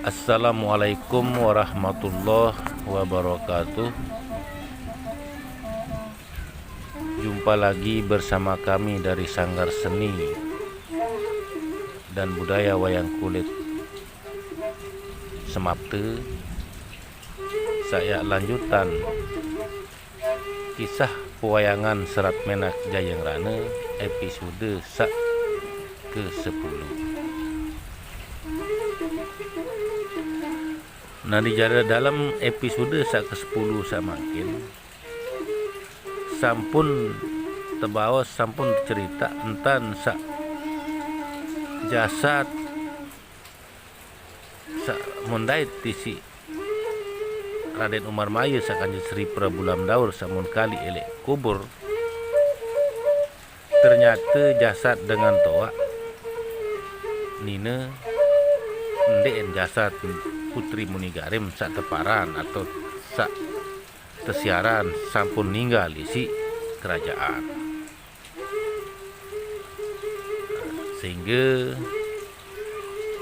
Assalamualaikum warahmatullahi wabarakatuh. Jumpa lagi bersama kami dari Sanggar Seni dan Budaya Wayang Kulit Semapte. Saya lanjutan kisah pewayangan Serat Menak Jayeng Rane episode sak ke-10. Nah, di dalam episode sak ke-10 samakin sampun tebawas sampun cerita entan sak jasad sak mundait tisi Raden Umar Mayu sakanji Sri Prabu Lamdaur samun kali elek kubur. Ternyata jasad dengan toa Nina ndeen jasad Putri Munigarim sak teparan atau sak tesiaran sampun ninggal isi kerajaan, sehingga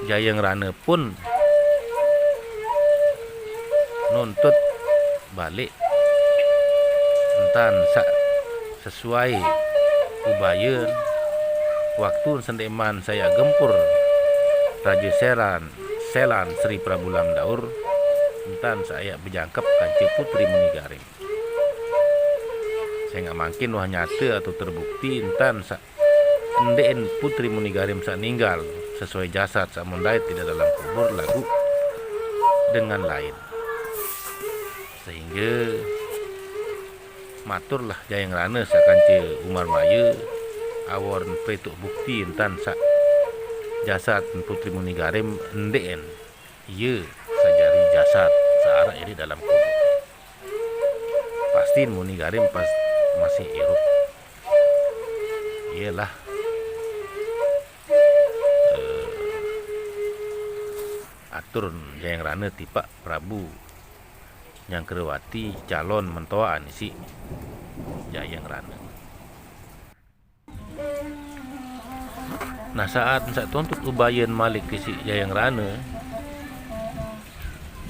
Jayeng Rane pun nuntut balik entan sak sesuai ubayeun waktu sendeman saya gempur Raja Selan Sri Prabu Lamdaur entan saya berjangkep kanci Putri Munigarim. Saya nggak mungkin wah nyata atau terbukti entan endeen Putri Munigarim sak ninggal sesuai jasad sak mundait tidak dalam kubur lagu dengan lain, sehingga maturlah Jayeng Rane sak kanci Umar Mayu awon pretuk bukti entan sak jasad Putri Munigarim endeen iya sajari jasad searah ini dalam kubur. Pasti Munigarim pas masih hidup. Iyalah atur Jayeng Rane tipak Prabu yang kerewati calon mentoaan si Jayeng Rane. Nah, saat tuntut ubayen Malik ke si Jayeng Rane,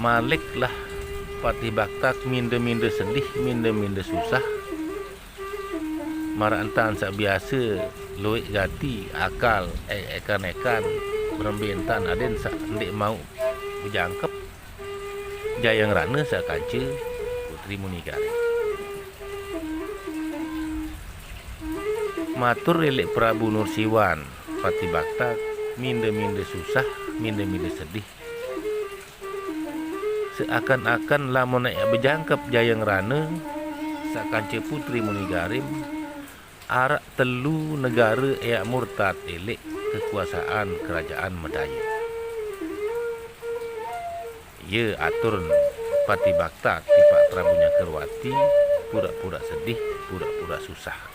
Malik lah patih baktak minde-minde sedih, minde-minde susah. Marantan sak biasa luik gati akal ekan-ekan berembentan aden sak ndik mau berjangkep Jayeng Rane sak kanci Putri Munigarim. Matur elek Prabu Nursiwan pati baktak minde-minde susah, minde-minde sedih. Seakan-akan lamun nek berjangkep Jayeng Rane sak kanci Putri Munigarim arak telu negara yak murtad elek kekuasaan kerajaan Medaya. Ye atur pati baktak tipak Prabunya Kerwati pura-pura sedih, pura-pura susah.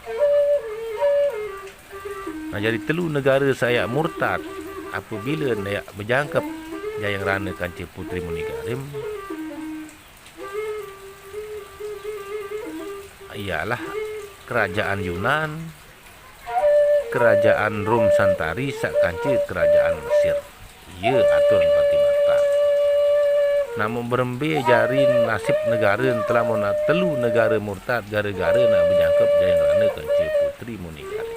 Nah, jadi telu negara saya murtad apabila nak berjangkep Jayeng Rane kanci Putri Munigarim ialah kerajaan Yunan, kerajaan Rum Santari sak kanci kerajaan Mesir. Ia atur pati baktak. Namun berembe jari nasib negara telah monat telu negara murtad gara-gara nak berjangkep Jayeng Rane kanci Putri Munigarim.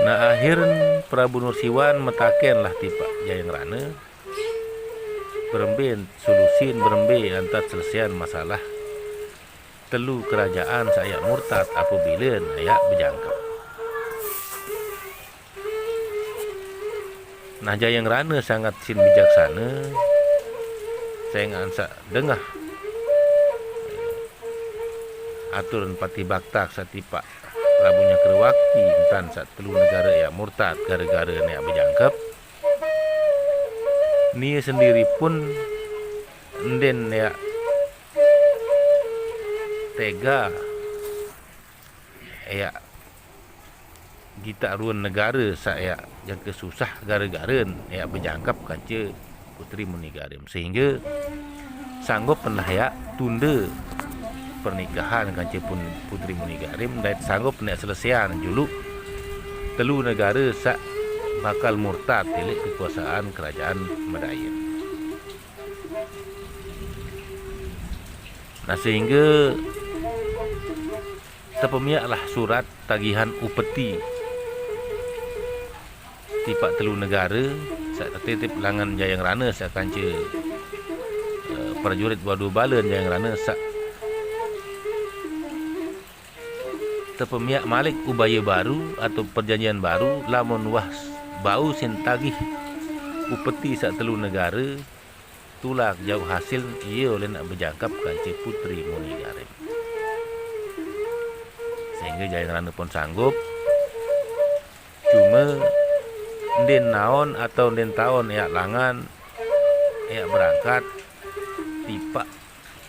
Nah, akhir Prabu Nursiwan metakenlah tipak Jayeng Rane berembe solusin berembe antar selesaian masalah telu kerajaan saya murtad apabila ayak berjangkep. Nah, Jayeng Rane sangat sin bijaksana. Saya ngansak dengah aturan pati baktak satipak Prabunya Kerwakti entan sak telu negara ya murtad gara-gara nek berjangkep. Nia sendiri pun enden ya tega ya kita ruan negara saya yang kesusah gara-gara ya berjangkep kanci Putri Munigarim, sehingga sanggup pernah ya tunda pernikahan kanci Putri Munigarim dan sanggup nak selesaian julu telu negara sak bakal murtad tilik kekuasaan kerajaan Medayin. Nah sehingga tepemiaklah surat tagihan upeti tipak telu negara sak tertib langan Jayang Rana sak kanca prajurit wadu balen Jayang Rana sak tepemiak malik ubaya baru atau perjanjian baru lamun wah bau sin tagih upeti sak telu negara tulak jauh hasil ia oleh nak berjangkap kanca putri Muni Garim. Sehingga Jayang Rana pun sanggup. Cuma den naon atau den taon ya langan ya berangkat tipak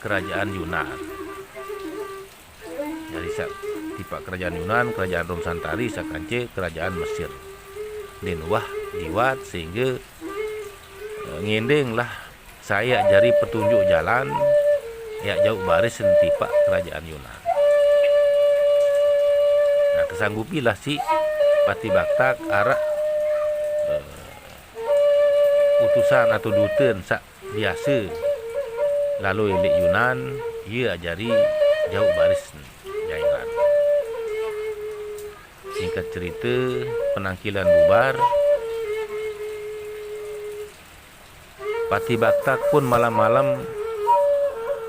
kerajaan Yunan. Jadi tipak kerajaan Yunan, kerajaan Rom Santari sakance kerajaan Mesir. Den wah diwat sehingga ngendeng lah saya jari petunjuk jalan ya jauh baris tipak kerajaan Yunan. Nah kesanggupilah si Pati Baktak arah utusan atau duten sak biasa lalu elik Yunan ia ajari jauh baris Jayang Rana. Singkat cerita penangkilan bubar, Pati Baktak pun malam-malam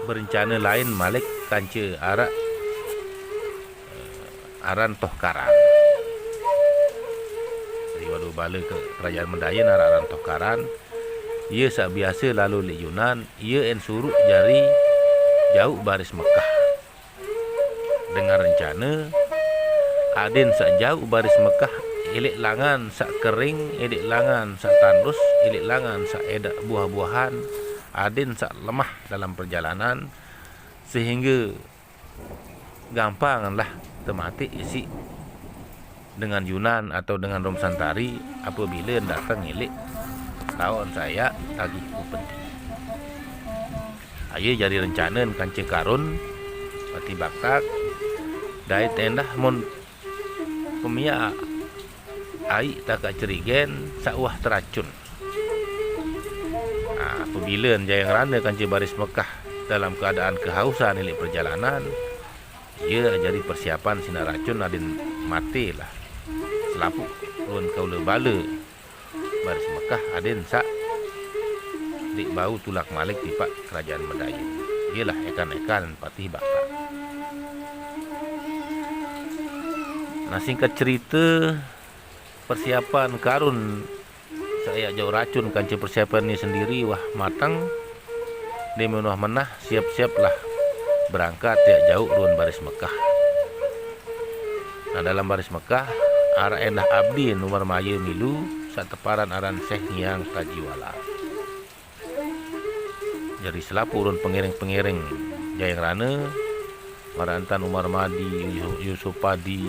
berencana lain malik kanca arak aran Tohkaran. Dari wadu bala ke kerajaan Medayin aran Tohkaran. Ia sak biasa lalu li Yunan, ia en suruh jari jauh baris Mekah. Dengan rencana aden sak jauh baris Mekah elek langan sak kering, elek langan sak tandus, elek langan sak edak buah-buahan, aden sak lemah dalam perjalanan sehingga gampang lah tematik isi dengan Yunan atau dengan Rom Santari apabila datang elek tahun saya tagih upeti. Aye jadi rencana kanca karun Pati Baktak dai tendah mon pemiak ai tak cerigen sakwah teracun. Apabila Jayang Rana kanca baris Mekah dalam keadaan kehausan elek perjalanan, ia jadi persiapan sinar racun aden matilah selapuk ruan kaula bala baris Mekah aden sak dik bau tulak malik tipak kerajaan Medayin. Ialah ekan-ekan Pati Baktak. Nah singkat cerita persiapan karun saya jauh racun kanca persiapan ni sendiri wah matang dia menah menah siap-siaplah berangkat ya jauh ruan baris Mekah. Nah dalam baris Mekah arah endah abdi Umar Maya milu sak teparan aran Syekh Nyang Tajiwala. Jadi selapu urun pengiring-pengiring Jayang Rana Marantan Umar Madi, Yusuf Padi,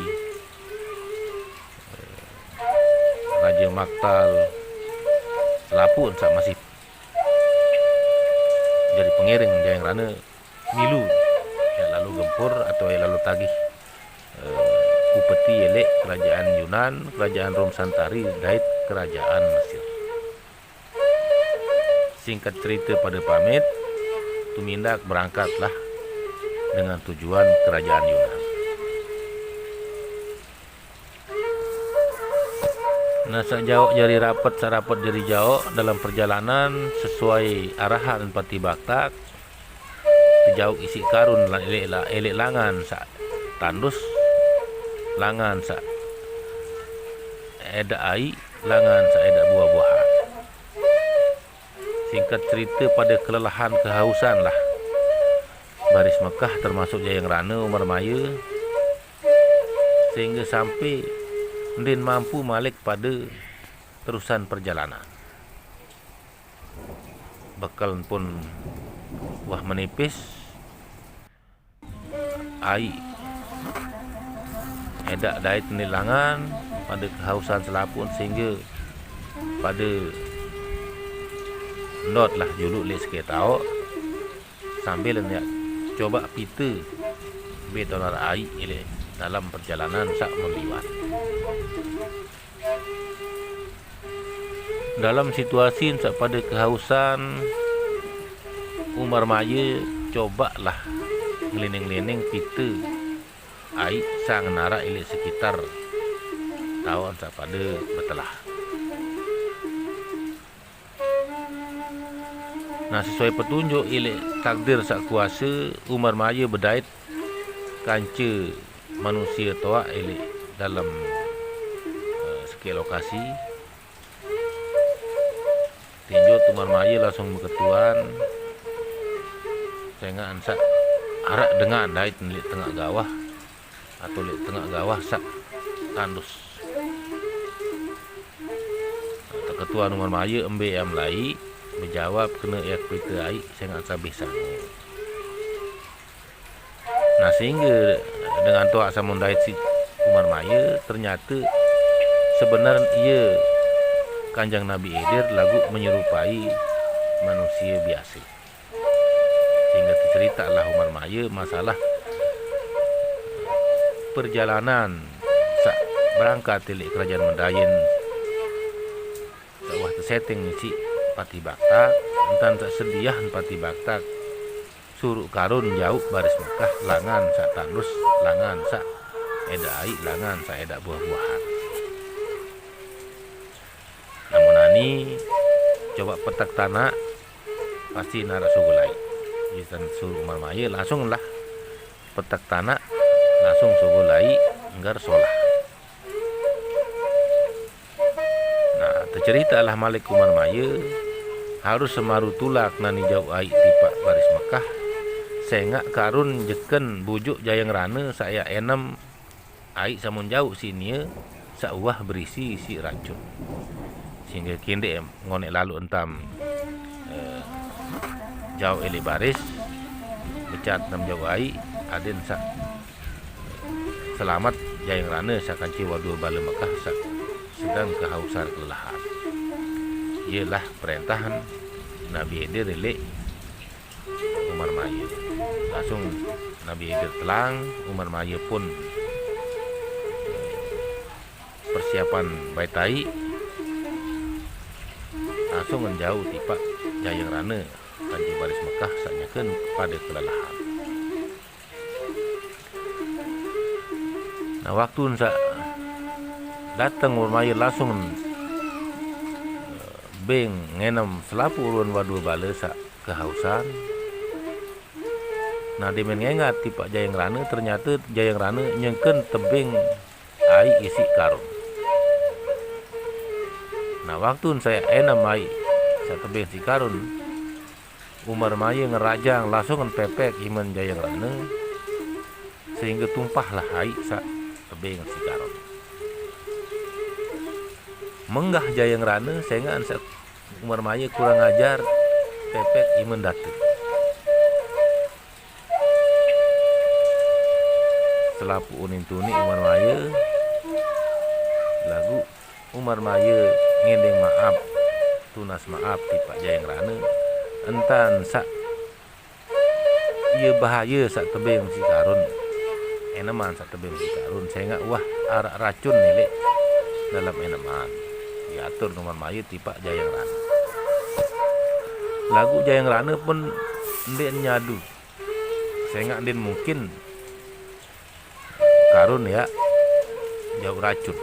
Raja Maktal, selapu sak masih jadi pengiring Jayang Rana milu ya lalu gempur atau ya lalu tagih upeti elek kerajaan Yunan, kerajaan Rom Santari dait kerajaan Mesir. Singkat cerita pada pamit tumindak berangkatlah dengan tujuan kerajaan Yunan. Nah sejauh jari rapat sarapat jari jauh dalam perjalanan sesuai arahan Pati Baktak sejauh isi karun elek langan sak tandus langan sak edak ai langan sak edak buah-buahan. Singkat cerita pada kelelahan kehausan lah baris Mekah termasuk Jayang Rana Umar Maya sehingga sampai den mampu malik pada terusan perjalanan. Bekal pun wah menipis ai edak dait nilangan pada kehausan selapun sehingga pada not lah juluk le sikit tau sambil nak coba pita betonar ai ele dalam perjalanan sak meliwat. Dalam situasi pada kehausan, Umar Maya cobalah ngelining-lining pita air sang nara ilik sekitar tahun pada betelah. Nah, sesuai petunjuk ilik takdir sak kuasa, Umar Maya berdait kanca manusia toa ilik dalam sikit lokasi. Tinjau Umar Maya langsung berketuan. Sehingga ansak arak dengan dait di tengah gawah atau di tengah gawah sak tandus. Ketua Umar Maya embe yang lai menjawab kena yak pita air sehingga sabih sangu. Nah, sehingga dengan toa samun dait si Umar Maya ternyata sebenarnya ia Kanjeng Nabi Edir lagu menyerupai manusia biasa. Sehingga diceritalah Umar Maya masalah perjalanan berangkat dari kerajaan Medayin sawah tersetting si Pati Baktak entan sak sediah Pati Baktak suruh karun jauh baris Mekah langan sak tandus langan sak eda air langan sak eda buah-buahan. Namun ani coba petak tanah pasti nara sugulai. Jadi suruh Umar Maya langsung lah petak tanah langsung sugulai enggar solah. Nah, tercerita lah Malik Umar Maya harus semaru tulak nani jauh air tipak baris Mekah sehingga karun jeken bujuk jayang rana saya enam air samun jauh sini sauah berisi si racun. Sehingga kinde ngonek lalu entam jauh eli baris becat enam jauh air aden sak selamat jayang rana sakanci wadu bala Mekah sak sedang kehausan kelelahan. Ialah perintahan Nabi Edir relek Umar Maya. Langsung Nabi Edir telang, Umar Maya pun persiapan baitai langsung menjauh tipak jayang rana kanji baris Mekah sanyakan kepada kelelahan. Nah, waktu datang Umar Maya langsung beng ngenam selapu urun wadu bala sak kehausan. Nah, dia mengingat tipak jayang rana ternyata jayang rana nyengken tebing air isi karun. Nah, waktu saya enam air saya tebing si karun, Umar Maya ngerajang langsung pepek iman jayang rana sehingga tumpahlah air sak tebing si karun. Menggah jayang rana sehingga ansak Umar Maya kurang ajar pepek iman datu. Selapu unin tuni Umar Maya lagu Umar Maya ngedeng maaf tunas maaf tipak jayang rana entan sak ia bahaya sak tebing si karun enaman sak tebing si karun sehingga wah arak racun nilai dalam enaman diatur Umar Maya tipak jayang rana. Lagu jayang rana pun ndek nyadu sehingga ndek mungkin karun ya jauh racun.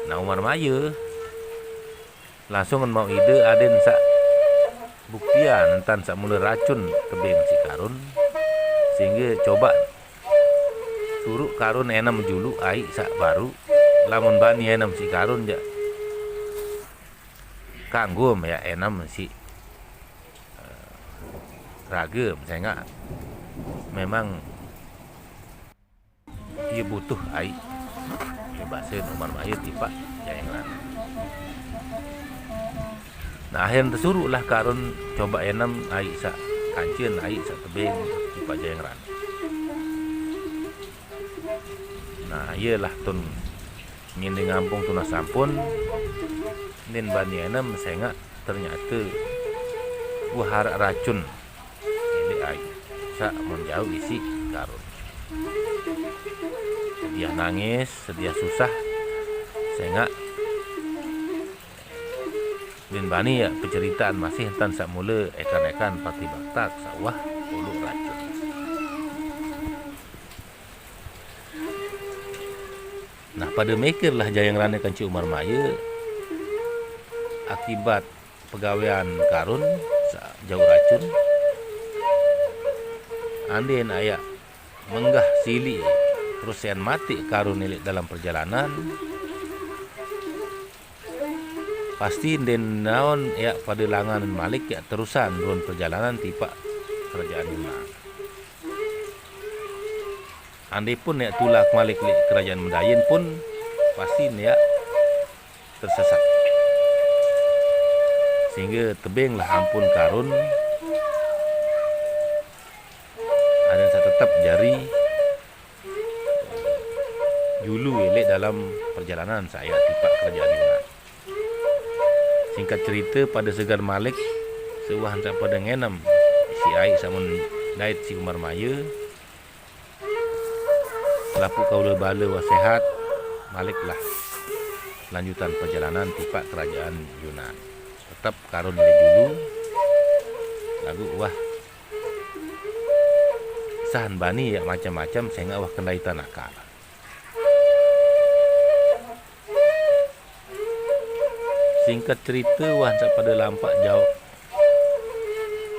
Nah, Umar Maya langsung mau ide aden sak buktian entan sak mula racun tebing si karun sehingga coba suruh karun enam julu air sak baru lamun bani enam si karun ja kanggum ya enam si ragam sehingga memang dia butuh air. Bahasa Umar Maya tipak jayang rana. Nah, akhirnya tersuruhlah karun coba enam air sak kancen air sak tebing tipak jayang rana. Nah, iyalah tun nginding ngampung tunas sampun nin bani enam sehingga ternyata buah racun ini air sak menjauh isi karun. Sedia nangis, sedia susah sehingga Dan bani ya penceritaan masih tan sak mula ekan-ekan pati baktak sawah uluk racun. Nah pada mikirlah jayang rane kanci Umar Maya akibat pegawaian karun jauh racun. Andien ayak menggah sili perusahaan mati karun nilik dalam perjalanan. Pasti den naon ya pada langan Malik ya terusan duan perjalanan tipa kerajaan Yunan. Andai pun ya tulak Malik li kerajaan Medayin pun pasti ya tersesat. Sehingga tebinglah ampun karun ada saya tetap jari julu elek dalam perjalanan saya tipa kerajaan Yunan. Singkat cerita pada Segar Malik seuah hantar pada ngenam si Aik samun dait si Umar Maya selapu kaula bala wa sehat Malik lah lanjutan perjalanan tipa kerajaan Yunan. Tetap karun le julu lagu wah sahan bani ya macam-macam sehingga wah kendai tanakal. Singkat cerita wah pada lampak jauh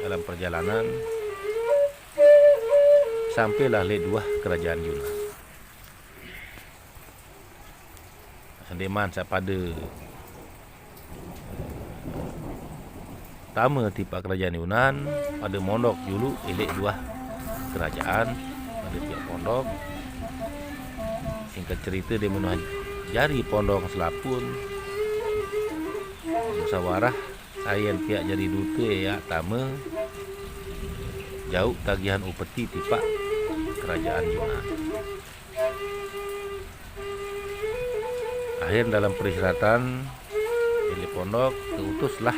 dalam perjalanan sampailah le dua kerajaan Yunan. Sendeman pada pertama tipa kerajaan Yunan pada mondok dulu elek dua kerajaan pada pihak pondok. Singkat cerita dia menuju jari pondok selapun musyawarah sayan pihak jadi duta ya tama jauh tagihan upeti tipa kerajaan Yunan. Akhir dalam persyaratan di pondok keutuslah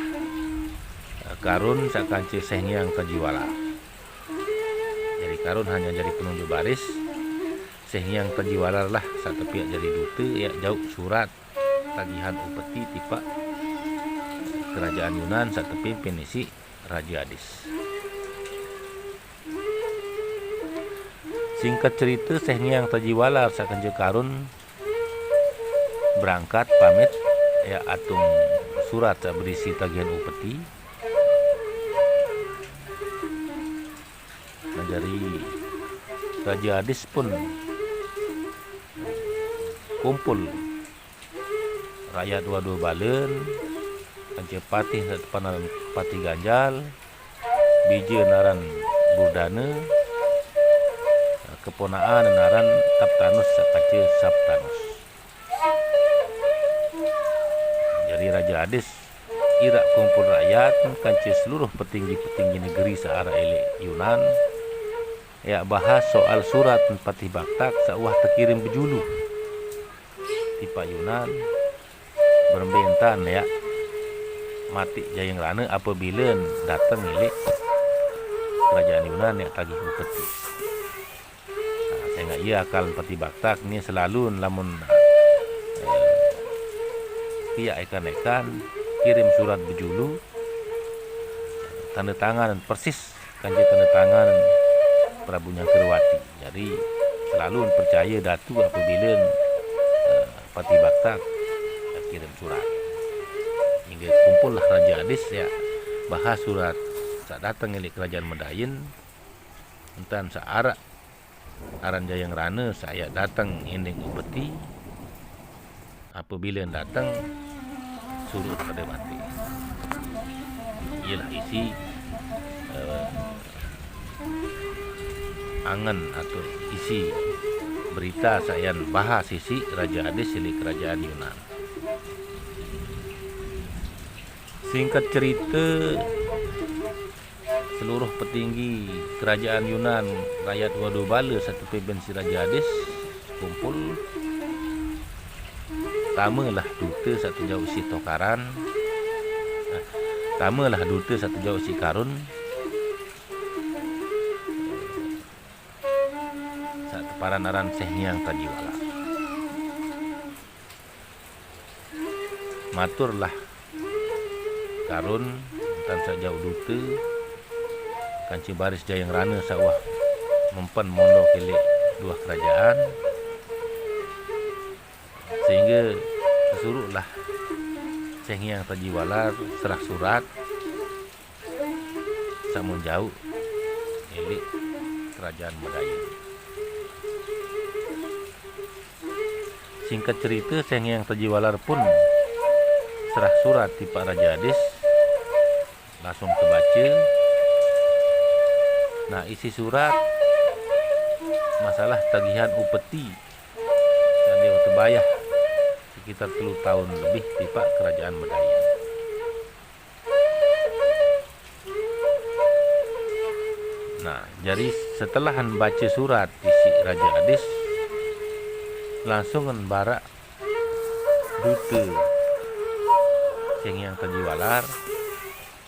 karun sakanci Sehngyang Tajiwala. Jadi karun hanya jadi penunjuk baris. Sehngyang Tajiwala lah satu pihak jadi duta ya jauh surat tagihan upeti tipa kerajaan Yunan satu pimpin isi Raja Adis. Singkat cerita Sehngyang Tajiwala sakanci karun berangkat pamit ya atung surat berisi tagihan upeti. Dari Raja Adis pun kumpul rakyat dua-dua balen kanci patih panan pati ganjal bija naran burdana keponaan naran Taptanus sakanci Saptanus. Jadi Raja Adis irak kumpul rakyat kanci seluruh petinggi-petinggi negeri searah elek Yunan ya bahas soal surat Patih Baktak sawah terkirim berjulu tipa Yunan berbentan ya mati jayang rana apabila datang elek kerajaan Yunan ya tagih upeti. Saya ia akal Patih Baktak ni selalu lamun pihak ikan-ikan kirim surat berjulu tanda tangan persis kanji tanda tangan Prabu Nyangkerwati. Jadi selalu percaya datu apabila Patih Baktak kirim surat. Hingga kumpullah Raja Adis ya bahas surat saat datang elek kerajaan Medayin entan searak aran jayang rana saya datang ending upeti apabila datang surut pada mati. Ialah isi angan atau isi berita saya bahas isi Raja Adis di kerajaan Yunan. Singkat cerita seluruh petinggi kerajaan Yunan rakyat Wadubala satu pimpin si Raja Adis kumpul. Tamalah duta satu jauh si Tokaran. Tamalah duta satu jauh si Karun. Satu paranaran Sehngyang Tajiwala. Maturlah karun tan sak jauh dute kanci baris jayang rana sawah mempan mondo kelek dua kerajaan sehingga tersuruhlah Seng Hyang Tajiwalar serah surat samun jauh elek kerajaan Medayu. Singkat cerita, Seng Hyang Tajiwalar pun serah surat di Pak Raja Adis, langsung terbaca. Nah, isi surat masalah tagihan upeti yang dia terbayar sekitar 3 tahun lebih di Pak Kerajaan Medayu. Nah, jadi setelah baca surat isi Raja Adis, langsung barak dute Seng Hyang Tajiwalar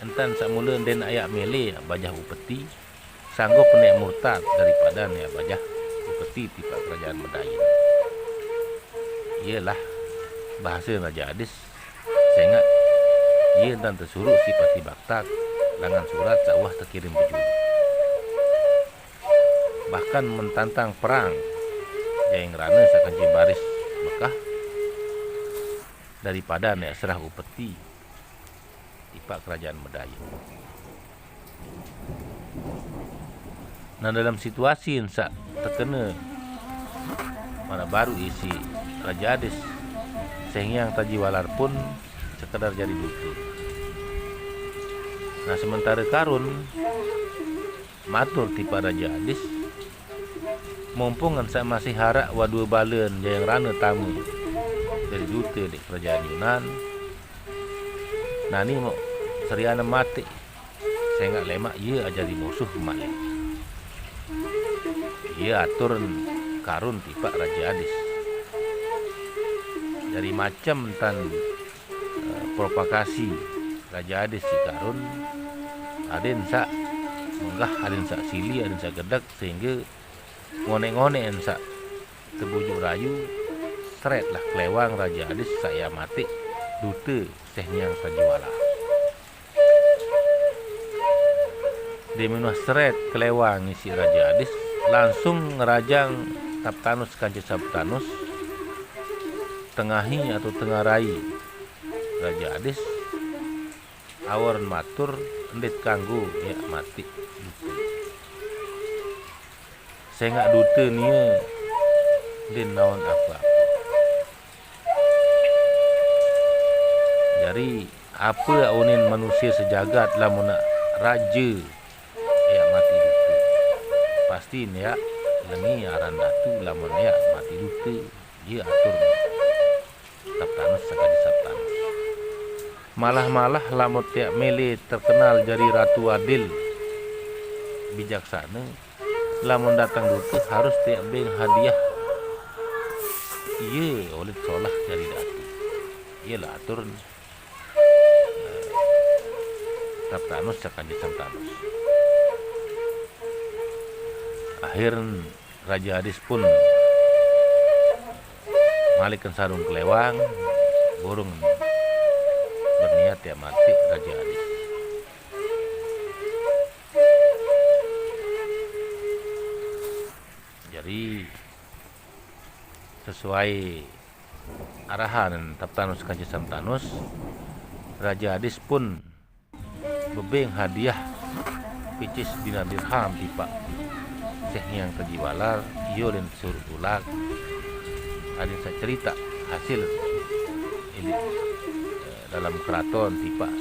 entan sakmula den ayak mele bajah upeti sanggup nek murtad daripada nek bajah upeti di Pak Kerajaan Medayu. Iyalah bahasa Raja Adis sehingga ia dan tersuruh si Pati Baktak langan surat sawah terkirim berjudi. Bahkan mentantang perang Jayang Rana sakan baris Mekah daripada nek serah upeti di Pak Kerajaan Medayu. Nah, dalam situasi yang terkena mana baru isi Raja Adis, Seng Hyang Tajiwalar pun sekedar jadi dutu. Nah, sementara karun matur ti Pak Raja Adis mumpung kan masih harak wadua balen Jayang Rana tamu dari duta di kerajaan Yunan. Nah, ni mau seriana mati saya nggak lemak ia ajari musuh malek. Ia atur karun ti Pak Raja Adis dari macam tan provokasi Raja Adis si karun aden sak menggah aden sak sili aden sak gedak sehingga ngone-ngone sak terbujuk rayu seret lah kelewang Raja Adis saya mati dute Seng Hyang Tajiwalar. Di menua seret kelewang isi Raja Adis langsung ngerajang Taptanus kanci Sabtanus tengahi atau tengarai Raja Adis awaran matur endit kanggo ya mati dute. Saya nggak dute nia din naon apa. Jadi apa unin manusia sejagat lamun raja ya mati dute. Pasti ya lengi aran datu lamun ya mati dute dia atur Taptanus sakadi Sabtanus. Malah lamun tiak mele terkenal jadi Ratu Adil bijaksana lamun datang dute harus tiak beng hadiah. Iya oleh solah jadi datu. Iyalah atur Taptanus sakadi Sabtanus. Akhir Raja Adis pun malikan sarung kelewang burung berniat ya mati Raja Adis. Jadi sesuai arahan Taptanus kanci Sabtanus, Raja Adis pun bebeng hadiah picis dinar dirham di Pak Seng Hyang Tajiwalar iyo dan suruh tulak. Ada saya cerita hasil ini dalam keraton di Pak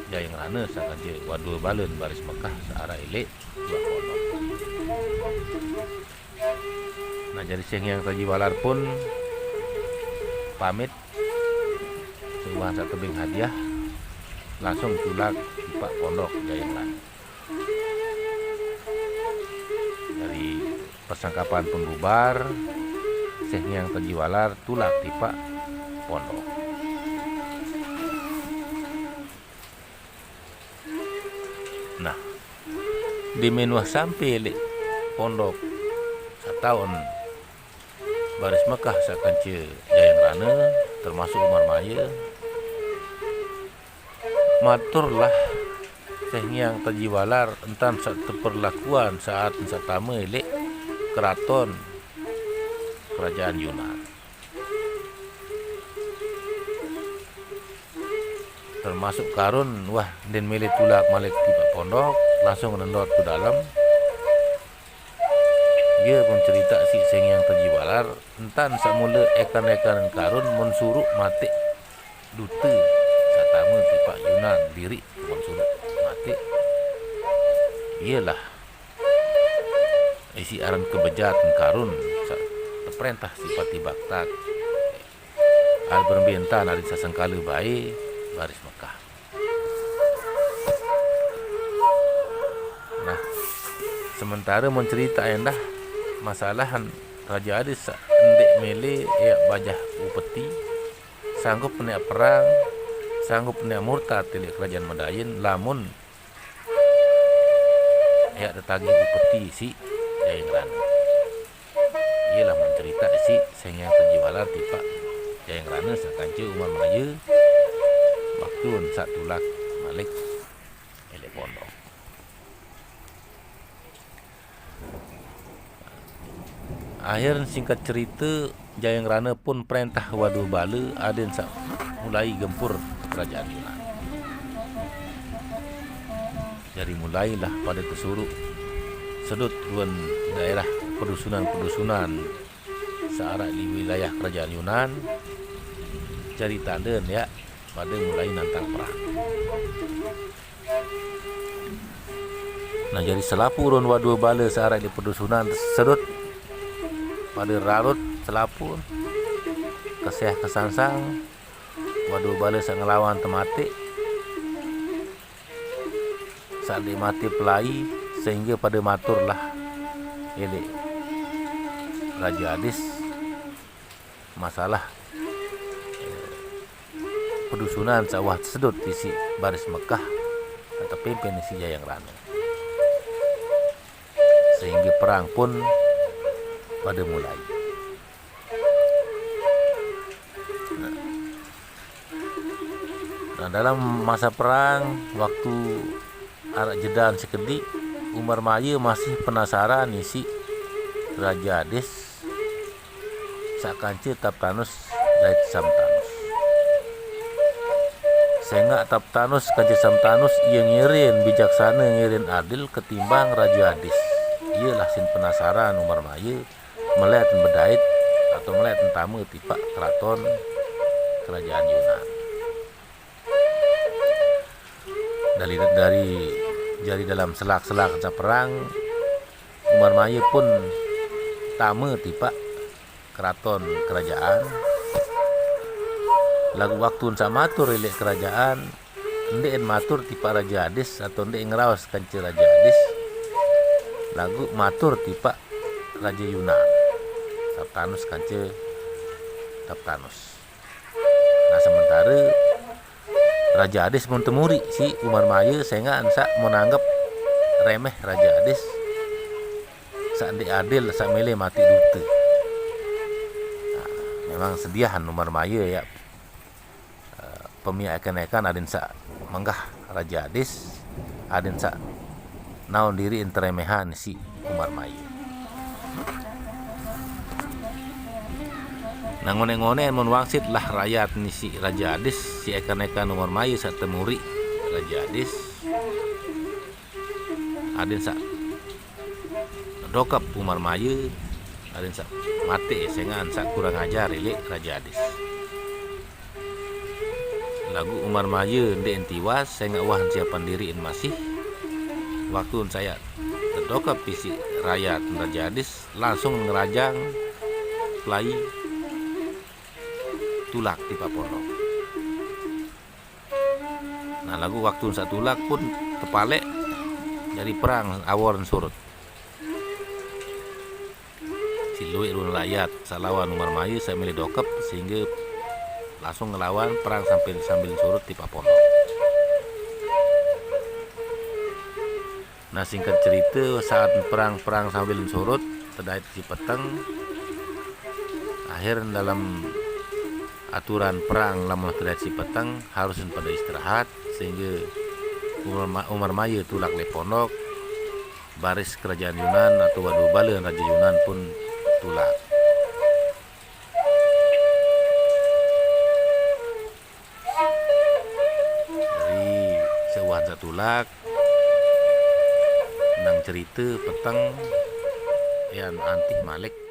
Jayang Rana sahaja wadua balen baris Mekah searah elek dua kolom. Nah, jadi Seng Hyang Tajiwalar pun pamit sebuah sak tebing hadiah langsung tulak di Pak Pondok Jayang Rana. Dari persangkapan pembubar Seng Hyang Tajiwalar tulak di Pak Pondok. Nah, di menuah sampai le Pondok setahun baris Mekah sakanci Jayang Rana termasuk Umar Maya maturlah Sengyang Tajiwalar entan satu perlakuan saat satama elek keraton kerajaan Yunan. Termasuk karun wah den mele tulak malik tiba pondok langsung nendot ke dalam. Dia pun cerita si Sengyang Tajiwalar entan samula ekan-ekan karun mensuruh mati dute satama tiba Yunan diri mensuruh mati. Iyalah isi aran kebejatan karun perintah si Pati Baktak al berbentan ada sasangkala baik baris Mekah. Nah, sementara mencerita endah masalahan Raja Adis endek mele ya bajah upeti sanggup peniak perang, sanggup peniak murtad di kerajaan Madayin lamun ya tetagih upeti si Jayeng Rana. Ialah mencerita si Sengyang Tajiwalar tipa Jayeng Rana sakanca Umar Maya waktu sak tulak malik elek pondok. Akhir singkat cerita Jayeng Rana pun perintah waduh bala aden sak mulai gempur kerajaan Yunan. Jadi mulailah pada tersuruh sedut ruan daerah pedusunan-pedusunan searah di wilayah kerajaan Yunan cari tanda ya pada mulai nantang perang. Nah jadi selapu ruan waduh bala searah di pedusunan sedut pada rarut selapu keseh kesangsang waduh bala sang ngelawan temati saat dia mati pelai sehingga pada maturlah elek Raja Adis masalah pedusunan sawah sedut isi baris Mekah atau pimpin isi Jayeng Rana sehingga perang pun pada mulai. Nah dalam masa perang waktu arak jedaan sekedik Umar Maya masih penasaran isi Raja Adis sakanca Taptanus dari Samtanus. Sehingga Taptanus kanca Samtanus ia ngirin bijaksana ngirin adil ketimbang Raja Adis. Ialah sin penasaran Umar Maya melihat bedait atau melihat tamu tipak keraton kerajaan Yunan. Dari dalam selak-selak perang Umar Maya pun tamu tipak keraton kerajaan. Lagu waktu sa matur elek kerajaan ndek matur tipak Raja Adis atau ndek ngeraos kanca Raja Adis. Lagu matur tipak Raja Yunan Taptanus kanca Taptanus. Nah sementara Raja Adis pun temuri si Umar Maya sehingga ansa menanggap remeh Raja Adis sak ndek adil sak mele mati dute. Nah, memang sediahan Umar Maya ya pemiak ekan-ekan aden sak menggah Raja Adis aden sak naon diri entremehan si Umar Maya. Nah ngone-ngone mun wangsit lah rakyat ni si Raja Adis si ekan-ekan Umar Maya sak temuri Raja Adis aden sak dokap Umar Maya aden sak mati sehingga sak kurang ajar elek Raja Adis. Lagu Umar Maya ndek tiwas sehingga wah siapan diriin masih waktu saya terdokap isi rakyat Raja Adis langsung ngerajang pelai tulak di Pondok. Nah lagu waktu sak tulak pun kepalek dari perang awan surut. Si luwih run rakyat salawan Umar Maya saya milih dokap sehingga langsung ngelawan perang sambil surut di Pondok. Nah singkat cerita saat perang sambil surut terdait si petang akhir dalam aturan perang lamun tradisi petang harus pada istirahat sehingga Umar Maya tulak le pondok baris kerajaan Yunan atau Wadu Bala Raja Yunan pun tulak. Dari seuah tulak nang cerita petang yang antik Malik